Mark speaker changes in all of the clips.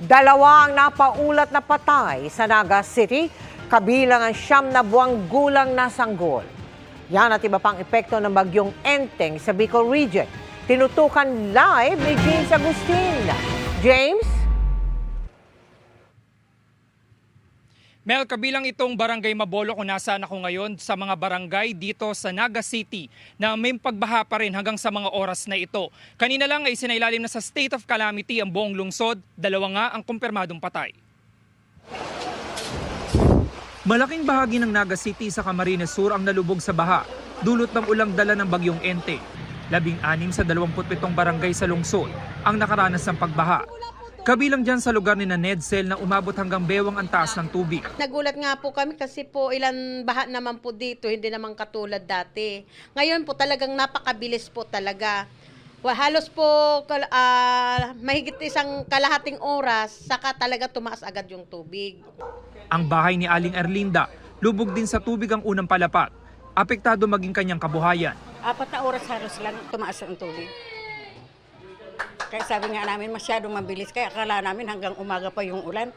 Speaker 1: Dalawa ang napaulat na patay sa Naga City, kabilang ang 9 na buwang gulang na sanggol. Yan at iba pang epekto ng bagyong Enteng sa Bicol Region. Tinutukan live ni James Agustin. James?
Speaker 2: Mel, kabilang itong barangay Mabolo kung nasaan ako ngayon sa mga barangay dito sa Naga City na may pagbaha pa rin hanggang sa mga oras na ito. Kanina lang ay sinailalim na sa state of calamity ang buong lungsod, 2 nga ang kumpirmadong patay. Malaking bahagi ng Naga City sa Camarines Sur ang nalubog sa baha, dulot ng ulang dala ng bagyong Enteng. 16 sa 27 barangay sa lungsod ang nakaranas ng pagbaha. Kabilang dyan sa lugar ni Nedsel na umabot hanggang bewang ang taas ng tubig.
Speaker 3: Nagulat nga po kami kasi po ilan baha naman po dito, hindi naman katulad dati. Ngayon po talagang napakabilis po talaga. Halos po mahigit isang kalahating oras, saka talaga tumaas agad yung tubig.
Speaker 2: Ang bahay ni Aling Erlinda, lubog din sa tubig ang unang palapat. Apektado maging kanyang kabuhayan.
Speaker 4: 4 na oras halos lang tumaas ang tubig. Kaya sabi nga namin masyadong mabilis, kaya akala namin hanggang umaga pa yung ulan.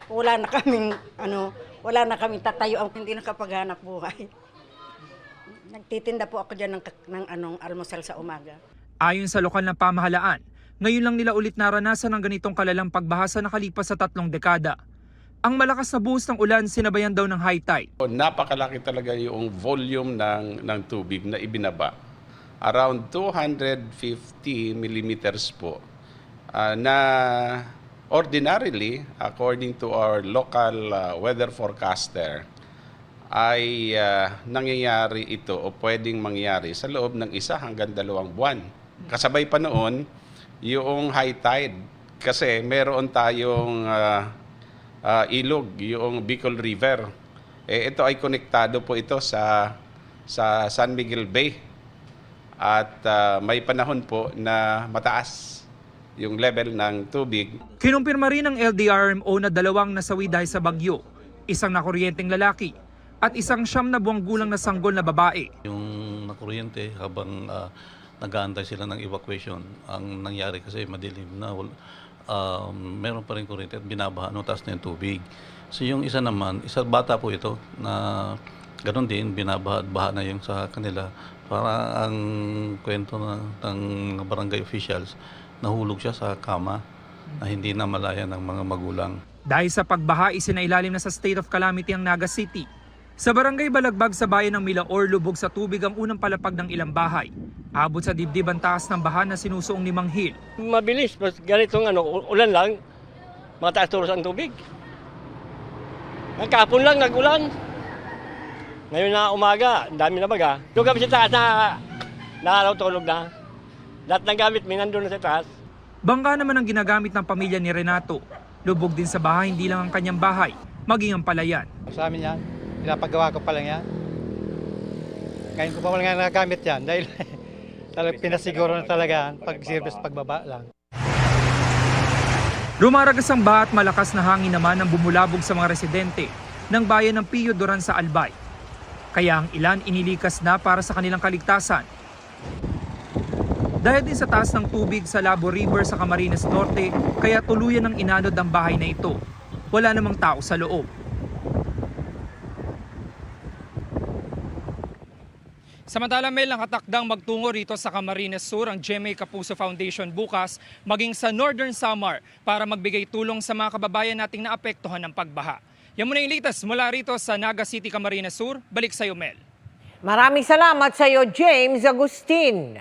Speaker 4: Wala na kaming tatayo ang hindi nakapaghanap buhay. Nagtitinda po ako diyan ng almusal sa umaga.
Speaker 2: Ayon sa lokal na pamahalaan, ngayon lang nila ulit naranasan ang ganitong kalalang pagbaha sa nakalipas sa 3 dekada. Ang malakas na buhos ng ulan sinabayan daw ng high tide.
Speaker 5: Napakalaki talaga yung volume ng tubig na ibinaba. Around 250 millimeters po na ordinarily, according to our local weather forecaster, ay nangyayari ito o pwedeng mangyari sa loob ng 1 hanggang 2 buwan. Kasabay pa noon yung high tide kasi meron tayong ilog, yung Bicol River. Ito ay konektado po ito sa San Miguel Bay. At may panahon po na mataas yung level ng tubig.
Speaker 2: Kinumpirma rin ng LDRMO na 2 nasawi dahil sa bagyo, 1 nakuryenteng lalaki at 1 na buwang gulang na sanggol na babae.
Speaker 6: Yung nakuryente habang nag-aantay sila ng evacuation, ang nangyari kasi madilim na meron pa rin kuryente at binabaha no, taas na yung tubig. So yung isa naman, bata po ito na ganon din, binabaha na yung sa kanila. Para ang kwento ng barangay officials, nahulog siya sa kama na hindi na malaya ng mga magulang.
Speaker 2: Dahil sa pagbaha, isinailalim na sa state of calamity ang Naga City. Sa barangay Balagbag sa bayan ng Milaor, lubog sa tubig ang unang palapag ng ilang bahay. Abot sa dibdib ang taas ng baha na sinusuong ni Mang Hil.
Speaker 7: Mabilis, mas ganitong ulan lang, mataas tulos ang tubig. Kahapon lang nag-ulan. Ngayon na umaga, ang dami na baga. Yung kami sa taas na nakalaw-tulog na. Lahat ng gamit, may nandun na sa taas.
Speaker 2: Bangka naman ang ginagamit ng pamilya ni Renato. Lubog din sa bahay, hindi lang ang kanyang bahay, maging ang palayan.
Speaker 8: Sa amin yan, pinapagawa ko pa lang yan. Ngayon ko pa wala nga nagagamit yan dahil talagang pinasiguro na talaga pag-service pagbaba lang.
Speaker 2: Rumaragas ang baha at malakas na hangin naman ang bumulabog sa mga residente ng bayan ng Pio Duran sa Albay. Kaya ang ilan inilikas na para sa kanilang kaligtasan. Dahil din sa taas ng tubig sa Labo River sa Camarines Norte, kaya tuluyan ng inanod ang bahay na ito. Wala namang tao sa loob. Samantala, Mel, nakatakdang magtungo rito sa Camarines Sur ang GMA Kapuso Foundation bukas, maging sa Northern Samar para magbigay tulong sa mga kababayan nating naapektuhan ng pagbaha. Yan muna yung latest mula rito sa Naga City, Camarines Sur. Balik sa iyo, Mel.
Speaker 1: Maraming salamat sa iyo, James Agustin.